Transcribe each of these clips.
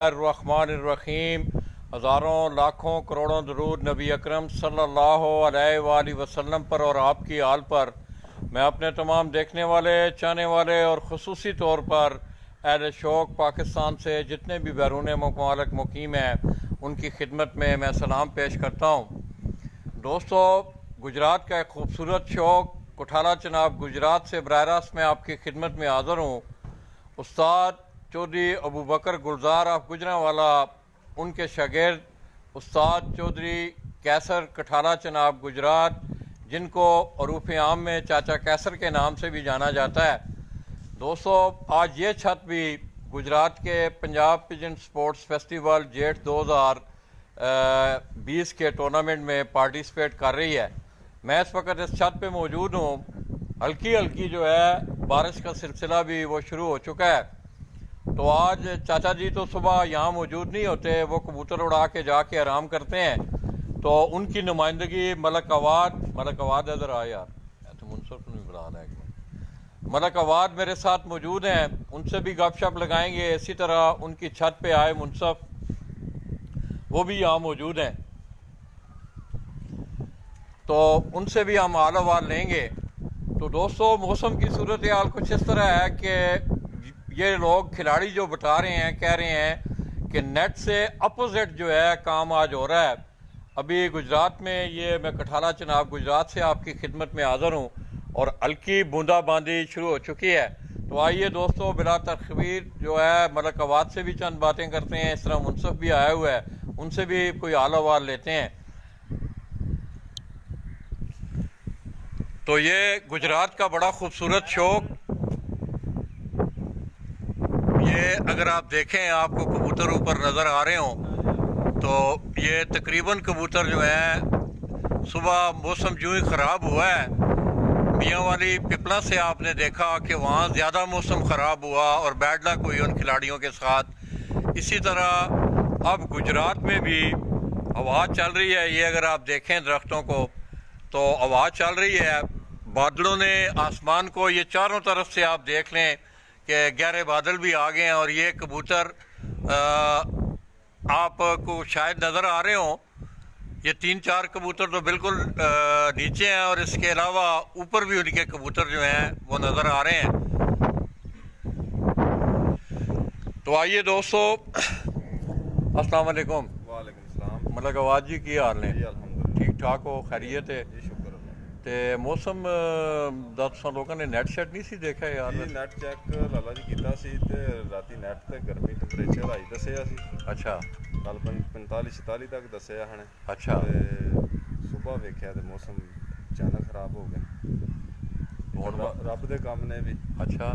रहमान हज़ारों लाखों करोड़ों दरूद नबी अकरम सल्लल्लाहु अलैहि वसल्लम पर और आपकी आल पर। मैं अपने तमाम देखने वाले, चाहने वाले और ख़ुसूसी तौर पर अहले शौक़ पाकिस्तान से जितने भी बैरून ममालिक मुकीम हैं उनकी खिदमत में मैं सलाम पेश करता हूँ। दोस्तों, गुजरात का एक खूबसूरत शौक़ कोठाला चनाब गुजरात से बराह रास्त मैं आपकी खिदमत में हाज़िर हूँ। उस्ताद चौधरी अबू बकर गुलजार ऑफ गुजरांवाला, उनके शागिर्द उस्ताद चौधरी कैसर कठाला चनाब गुजरात, जिनको अरूफ़ आम में चाचा कैसर के नाम से भी जाना जाता है। दोस्तों, आज ये छत भी गुजरात के पंजाब पिजन स्पोर्ट्स फेस्टिवल जेठ 2020 के टूर्नामेंट में पार्टिसिपेट कर रही है। मैं इस वक्त इस छत पे मौजूद हूँ। हल्की हल्की जो है बारिश का सिलसिला भी वो शुरू हो चुका है। तो आज चाचा जी तो सुबह यहाँ मौजूद नहीं होते, वो कबूतर उड़ा के जाके आराम करते हैं। तो उनकी नुमाइंदगी मलक अवाद इधर आ यार, तो मुनसफ नहीं बुलाना है। मलक अवाद मेरे साथ मौजूद हैं, उनसे भी गपशप लगाएंगे। इसी तरह उनकी छत पे आए मुनसफ, वो भी यहाँ मौजूद हैं, तो उनसे भी हम हाल अहवाल लेंगे। तो दोस्तों, मौसम की सूरत हाल कुछ इस तरह है कि ये लोग खिलाड़ी जो बता रहे हैं, कह रहे हैं कि नेट से अपोजिट जो है काम आज हो रहा है। अभी गुजरात में ये मैं कठाला चनाब गुजरात से आपकी खिदमत में हाज़िर हूँ और हल्की बूंदाबांदी शुरू हो चुकी है। तो आइए दोस्तों, बिला तखबीर जो है मलक अवाद से भी चंद बातें करते हैं। इस तरह मुनसफ भी आया हुआ है, उनसे भी कोई हाल अहवाल लेते हैं। तो ये गुजरात का बड़ा खूबसूरत शौक, ये अगर आप देखें, आपको कबूतर ऊपर नज़र आ रहे हों, तो ये तकरीबन कबूतर जो है सुबह मौसम जो ही ख़राब हुआ है, मियाँ वाली पिपला से आपने देखा कि वहाँ ज़्यादा मौसम ख़राब हुआ और बैड लक हुई उन खिलाड़ियों के साथ। इसी तरह अब गुजरात में भी हवा चल रही है। ये अगर आप देखें दरख्तों को, तो हवा चल रही है। बादलों ने आसमान को, ये चारों तरफ से आप देख लें कि गहरे बादल भी आ गए हैं। और ये कबूतर आपको शायद नज़र आ रहे हों, ये 3-4 कबूतर तो बिल्कुल नीचे हैं और इसके अलावा ऊपर भी उनके कबूतर जो हैं वो नज़र आ रहे हैं। तो आइए दोस्तों, अस्सलाम वालेकुम। वालेकुम सलाम। मलक अवाद जी की हाल ने? ठीक ठाक हो, खैरियत है? ते मौसम दस लोगों ने नेट शेट नहीं सी देखा यार? नेट चेक लाला जी कीता सी ते राती नेट ते गर्मी टेंपरेचर आई दसिया सी। अच्छा, कल 45-46 तक दसिया हने। अच्छा, सुबह वेख्या ते मौसम अचानक खराब हो गया। रब दे काम ने भी। अच्छा,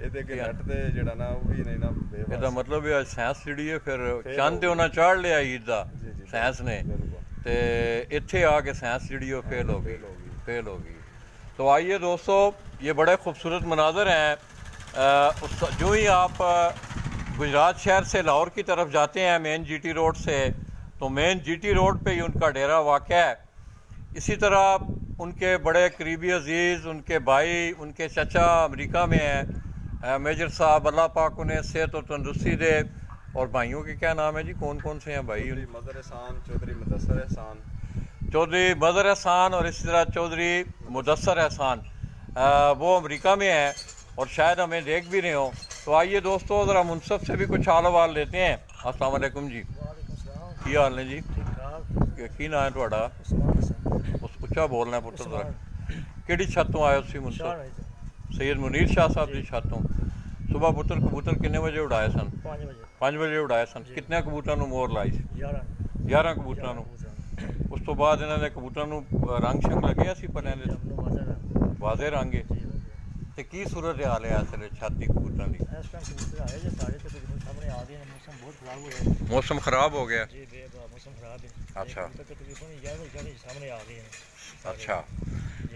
ਇਹਦੇ ਅੱਗੇ ਨੈਟ ਤੇ ਜਿਹੜਾ ਨਾ ਉਹ ਵੀ ਨਹੀਂ ਨਾ ਬੇਵਸ। ਇਹਦਾ ਮਤਲਬ ਇਹ ਸਾਇੰਸ ਜਿਹੜੀ ਹੈ ਫਿਰ ਚੰਦ ਤੇ ਉਹਨਾਂ ਚਾੜ ਲਿਆ ਈਦ ਦਾ ਸਾਇੰਸ ਨੇ, ਤੇ ਇੱਥੇ आ के साइंस जी फेल हो गई। तो आइए दोस्तों, ये बड़े खूबसूरत मनाजर हैं। जो ही आप गुजरात शहर से लाहौर की तरफ जाते हैं मेन जीटी रोड से, तो मेन जीटी रोड पे ही उनका डेरा वाक़ है। इसी तरह उनके बड़े करीबी अजीज़, उनके भाई, उनके चचा अमेरिका में हैं, मेजर साहब, अल्लाह पाक उन्हें सेहत और तंदुरुस्ती दे। और भाइयों के क्या नाम है जी, कौन कौन से हैं भाई? मदर एहसान, चौधरी मुदस्सर एहसान, चौधरी मदर एहसान और इसी तरह चौधरी मुदस्सर एहसान, वो अमेरिका में हैं और शायद हमें देख भी रहे हो। तो आइए दोस्तों, ज़रा मुनसफ से भी कुछ हाल अहवाल लेते हैं। अस्सलाम वालेकुम जी। की हाल ने जी? की नाम है थोड़ा? उच्चा बोलना है पुत्र ज़रा। किहड़ी छत तो आए हो मुनसफ? सैयद मुनीर शाह साहब की छत तो। सुबह पुत्र कबूतर कितने बजे उड़ाए सन? 5 बजे उड़ाए सन। कितने कबूतर मोर लाई? 11 कबूतर। उस तो बाद इन्होंने कबूतर रंग शंग लगे सी पलियां दे वाजे रंग है। ते की सूरत हाल है असल छत की कबूतर की? मौसम खराब हो गया। अच्छा, अच्छा।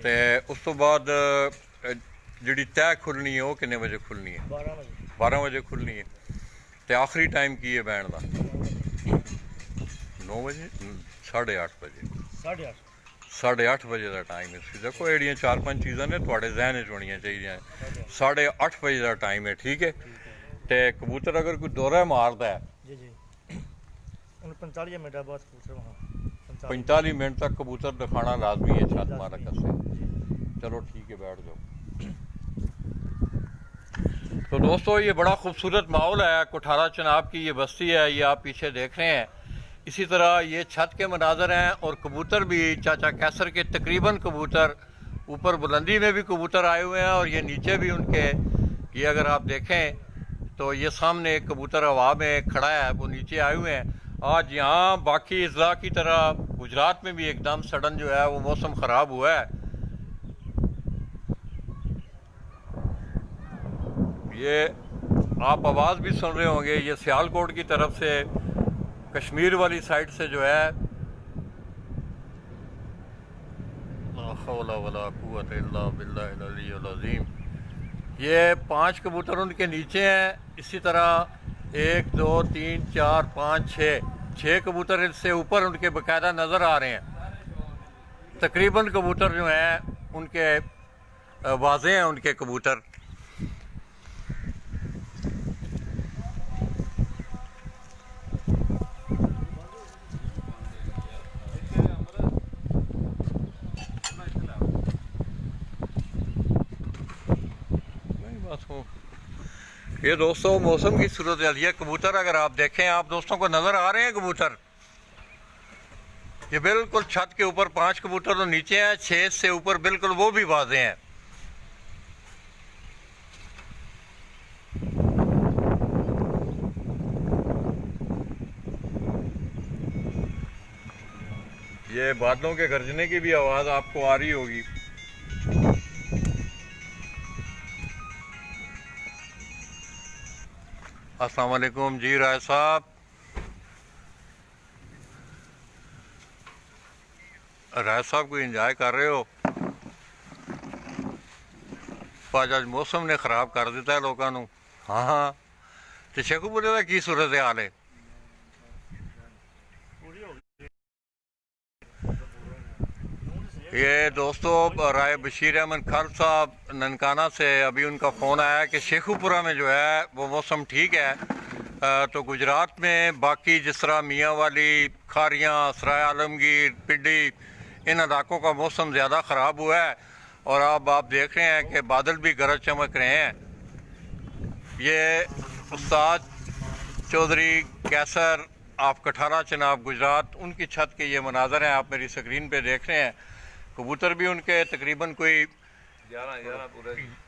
ते उस तो बाद जी तय खुलनी है वो कितने बजे खुलनी है? 12 बजे खुलनी है। तो आखिरी टाइम की है बैन का? 9 बजे, 8:30 बजे। 8:30 बजे का टाइम है। देखो ये 4-5 चीज़ा ने थोड़े जहन च होनी चाहिए। 8:30 बजे का टाइम है, ठीक है। तो कबूतर अगर कोई दौरा मारता है जी जी उन 45 मिनट बाद कबूतर वहाँ 45 मिनट तक कबूतर दिखाना लाजमी है छत मारक से। जी चलो ठीक है, बैठ जाओ। तो दोस्तों, ये बड़ा खूबसूरत माहौल है। कोठारा चनाब की ये बस्ती है, ये आप पीछे देख रहे हैं। इसी तरह ये छत के मनाजर हैं और कबूतर भी चाचा कैसर के तकरीबन कबूतर, ऊपर बुलंदी में भी कबूतर आए हुए हैं और ये नीचे भी उनके, ये अगर आप देखें तो ये सामने एक कबूतर हवा में खड़ा है, वो नीचे आए हुए हैं। आज यहाँ बाकी अज़ला की तरह गुजरात में भी एकदम सडन जो है वो मौसम ख़राब हुआ है। ये आप आवाज़ भी सुन रहे होंगे, ये सियालकोट की तरफ से, कश्मीर वाली साइड से जो है, ला हौला वला कुव्वता इल्ला बिल्लाहिल अलिय्यिल अज़ीम। ये 5 कबूतर उनके नीचे हैं। इसी तरह 1 2 3 4 5 6 कबूतर इससे ऊपर उनके बाकायदा नज़र आ रहे हैं। तकरीबन कबूतर जो हैं उनके वाज़े हैं उनके कबूतर। ये दोस्तों मौसम की सूरत हाल, ये कबूतर अगर आप देखें, आप दोस्तों को नज़र आ रहे हैं कबूतर, ये बिल्कुल छत के ऊपर 5 कबूतर तो नीचे हैं, 6 से ऊपर बिल्कुल वो भी वाज़े हैं। ये बादलों के गरजने की भी आवाज़ आपको आ रही होगी। अस्सलाम वालेकुम जी राय साहब। राय साहब को एंजॉय कर रहे हो? आज मौसम ने खराब कर दिता है लोगों को। हाँ हाँ, तो शेखुपुरे का की सूरत हाल है? ये दोस्तों राय बशीर अहमद खान साहब ननकाना से अभी उनका फ़ोन आया कि शेखुपुरा में जो है वो मौसम ठीक है। तो गुजरात में बाकी जिस तरह मियाँ वाली, खारियाँ, सराय आलमगीर, पिंडी, इन इलाकों का मौसम ज़्यादा ख़राब हुआ है। और अब आप देख रहे हैं कि बादल भी गरज चमक रहे हैं। ये उस्ताद चौधरी कैसर आप कठारा चनाब गुजरात, उनकी छत के ये मनाजर हैं, आप मेरी स्क्रीन पे देख रहे हैं। कबूतर भी उनके तकरीबन कोई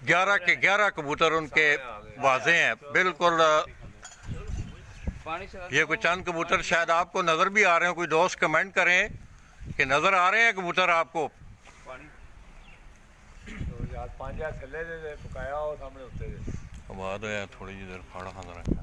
11 के 11 कबूतर उनके वाजे हैं बिल्कुल। ये कुछ चंद कबूतर शायद आपको नज़र भी आ रहे हैं, कोई दोस्त कमेंट करें कि नज़र आ रहे हैं कबूतर आपको। आवाज़ है थोड़ी जी देर फाड़ा खाना रखा।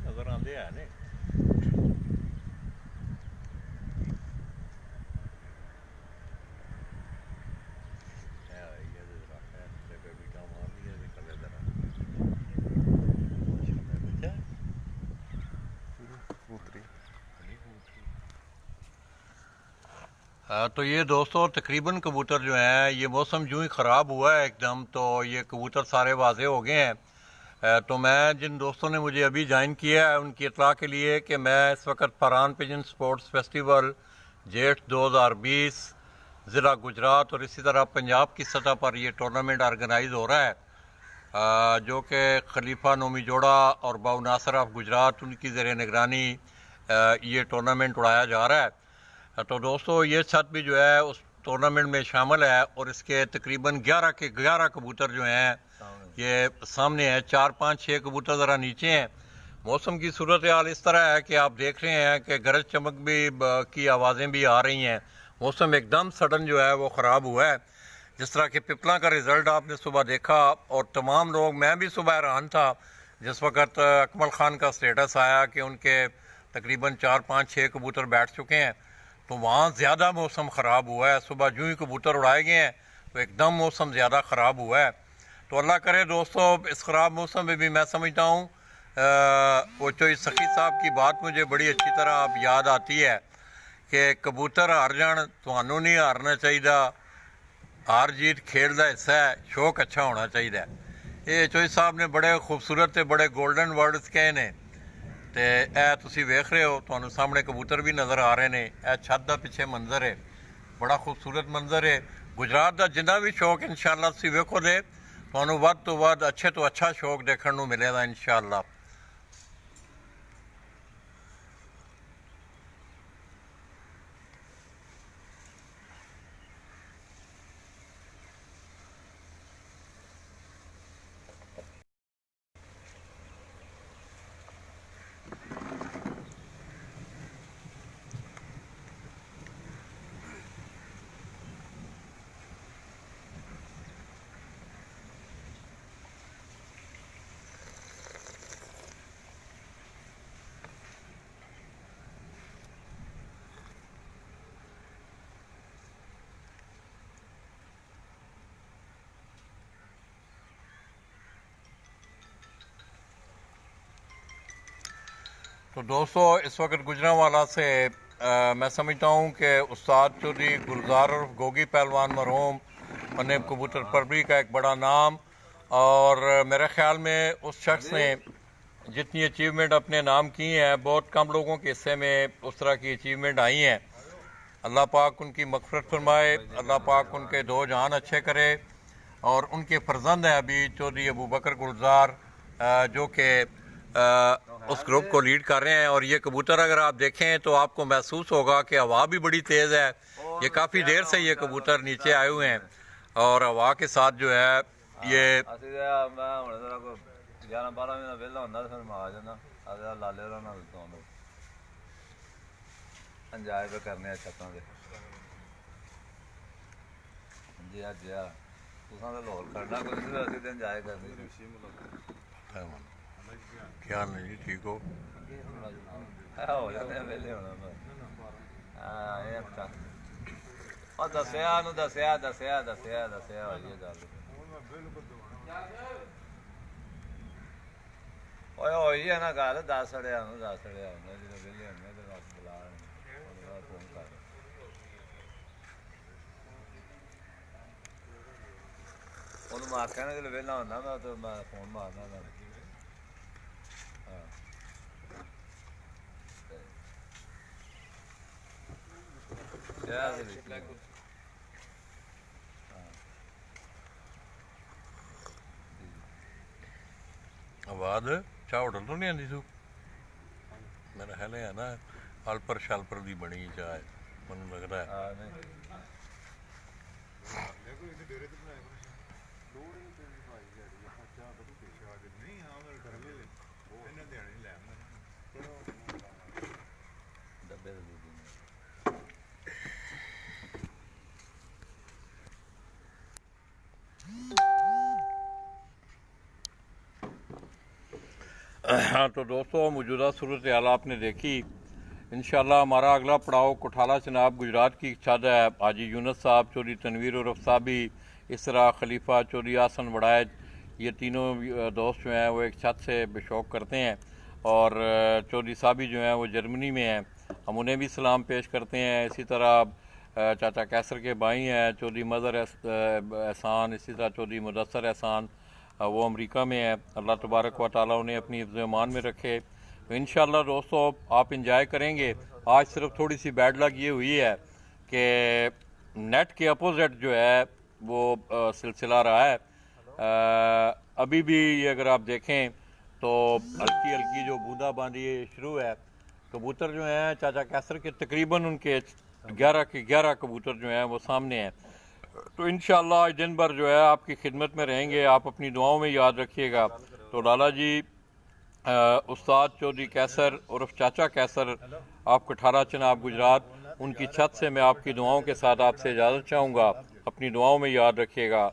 नज़र आते हैं ने तो ये दोस्तों तकरीबन कबूतर जो हैं, ये मौसम यूँ ही ख़राब हुआ है एकदम, तो ये कबूतर सारे वाजे हो गए हैं। तो मैं जिन दोस्तों ने मुझे अभी ज्वाइन किया है उनकी इतला के लिए कि मैं इस वक्त फरहान पिजन स्पोर्ट्स फेस्टिवल जेठ 2020 ज़िला गुजरात और इसी तरह पंजाब की सतह पर ये टूर्नामेंट ऑर्गेनाइज हो रहा है, जो कि खलीफा नोमी जोड़ा और बाउ नासर ऑफ गुजरात उनकी ज़ेर निगरानी ये टूर्नामेंट उड़ाया जा रहा है। तो दोस्तों ये छत भी जो है उस टूर्नामेंट में शामिल है और इसके तकरीबन 11 के 11 कबूतर जो हैं ये सामने है, 4 5 6 कबूतर ज़रा नीचे हैं। मौसम की सूरत हाल इस तरह है कि आप देख रहे हैं कि गरज चमक भी की आवाज़ें भी आ रही हैं। मौसम एकदम सडन जो है वो ख़राब हुआ है। जिस तरह के पिपला का रिज़ल्ट आपने सुबह देखा और तमाम लोग, मैं भी सुबह हैरान था जिस वक्त अकमल ख़ान का स्टेटस आया कि उनके तकरीबन 4 5 6 कबूतर बैठ चुके हैं, तो वहाँ ज़्यादा मौसम ख़राब हुआ है। सुबह जो ही कबूतर उड़ाए गए हैं तो एकदम मौसम ज़्यादा ख़राब हुआ है। तो अल्लाह करे दोस्तों इस ख़राब मौसम में भी मैं समझता हूँ वो चोई सखी साहब की बात मुझे बड़ी अच्छी तरह अब याद आती है कि कबूतर हार जान तुहानू नहीं हारना चाहिए, हार जीत खेल का हिस्सा है, शौक अच्छा होना चाहिए। ये चोई साहब ने बड़े खूबसूरत ते बड़े गोल्डन वर्ड्स कहे ने ते ए तुसी वेख रहे हो, तुहानू सामने कबूतर भी नज़र आ रहे ने। ए छत दा पिछे मंजर है, बड़ा खूबसूरत मंजर है। गुजरात का जिन्ना भी शौक इंशाअल्लाह तुसी वेखो दे तुहानू वध तो वध अच्छे तो अच्छा शौक देखने को मिलेगा इंशाअल्लाह। तो दोस्तों इस वक्त गुजरांवाला से मैं समझता हूँ कि उस्ताद चौधरी गुलजार और गोगी पहलवान मरहूम पन्नेब कबूतर परवरी का एक बड़ा नाम, और मेरे ख्याल में उस शख्स ने जितनी अचीवमेंट अपने नाम की हैं बहुत कम लोगों के हिस्से में उस तरह की अचीवमेंट आई हैं। अल्लाह पाक उनकी मग़फ़िरत फरमाए, अल्लाह पाक उनके दो जहान अच्छे करे। और उनके फर्जंद हैं अभी चौधरी अबू बकर गुलजार जो कि उस ग्रुप को लीड कर रहे हैं। और ये कबूतर अगर आप देखें तो आपको महसूस होगा कि हवा भी बड़ी तेज़ है। ये काफ़ी देर से ये कबूतर नीचे आए हुए हैं और हवा के साथ जो है ये इंजॉय पे करने छतों से जी अज तुसां ते लाहौर करना कुछ नहीं, असीं ते इंजॉय करनी। क्या नहीं जी, ठीक हो हो जाते वेले होना हाँ ये अच्छा और दसिया दसिया दसिया दसिया दसिया होइए गल ओए होई है ना गल 10 अड़िया जो वेले होने तो बस बुला फोन कर ਉਹਨੂੰ ਮੈਂ ਆਖਿਆ ਨਾ ਜਦੋਂ ਵਿਹਲਾ ਹੁੰਦਾ ਮੈਂ ਤਾਂ ਮੈਂ ਫੋਨ ਮਾਰਨਾ ਉਹਨਾਂ ਨੂੰ। ਹਾਂ आवाज़ चाह होटल तो नहीं आती तू मेरा ख्याल है ना अलपर शालपर की बनी चाह मैं लगता है। हाँ तो दोस्तों मौजूदा सूरत हाल आपने देखी। इंशाल्लाह हमारा अगला पड़ाव कोठाला चनाब गुजरात की छत है। हाजी यूनुस साहब, चौधरी तनवीर उर्फ साहबी, इस तरह खलीफा, चौधरी आसन वड़ायत, ये तीनों दोस्त जो हैं वो एक छत से शौक़ करते हैं। और चौधरी साहबी जो हैं वो जर्मनी में हैं, हम उन्हें भी सलाम पेश करते हैं। इसी तरह चाचा कैसर के भाई हैं चौधरी मज़हर एहसान, इसी तरह चौधरी मुदस्सर एहसान वो अमेरिका में है। अल्लाह तबारक व तआला उन्हें अपनी हिफ्ज़ ईमान में रखे। तो इंशाअल्लाह दोस्तों आप इंजॉय करेंगे। आज सिर्फ थोड़ी सी बैड लक ये हुई है कि नेट के अपोजिट जो है वो सिलसिला रहा है। अभी भी अगर आप देखें तो हल्की हल्की जो बूंदाबांदी शुरू है। कबूतर जो हैं चाचा कैसर के तकरीबन उनके 11 के 11 कबूतर जो हैं वो सामने हैं। तो इंशाअल्लाह आज दिन भर जो है आपकी खिदमत में रहेंगे, आप अपनी दुआओं में याद रखिएगा। तो लाला जी उस्ताद चौधरी कैसर उर्फ चाचा कैसर, आप कठारा चनाब गुजरात, उनकी छत से मैं आपकी दुआओं के साथ आपसे इजाज़त चाहूँगा। अपनी दुआओं में याद रखिएगा।